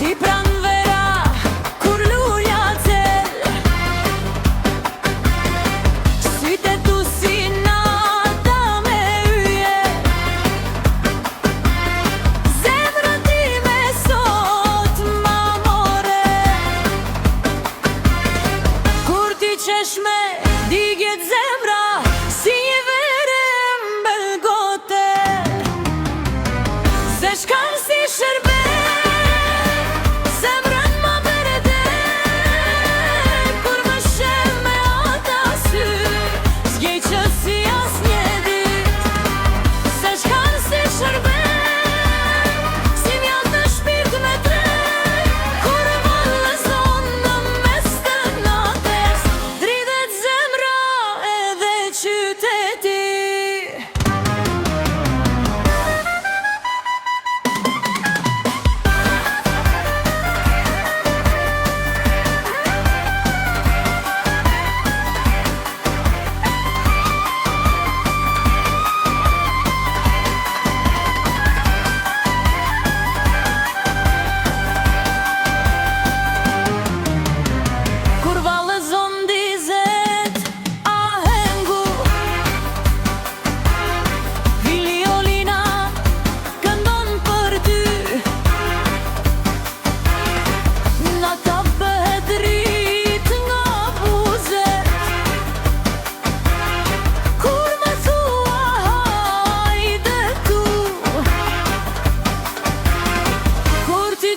Ti pran vera kur luja cel, syte tu si nata me yje, zemra ti me sot ma more. Kur ti qesh me digjet zemra si një vere mbelgote, se shkan si shërbe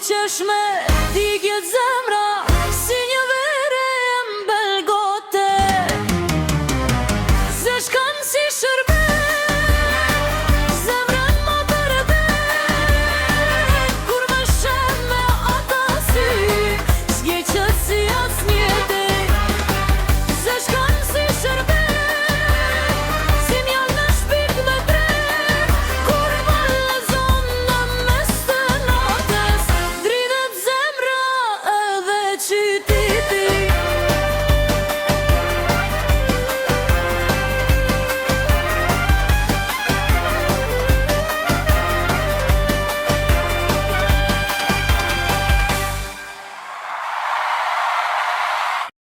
qesh me digjet zemra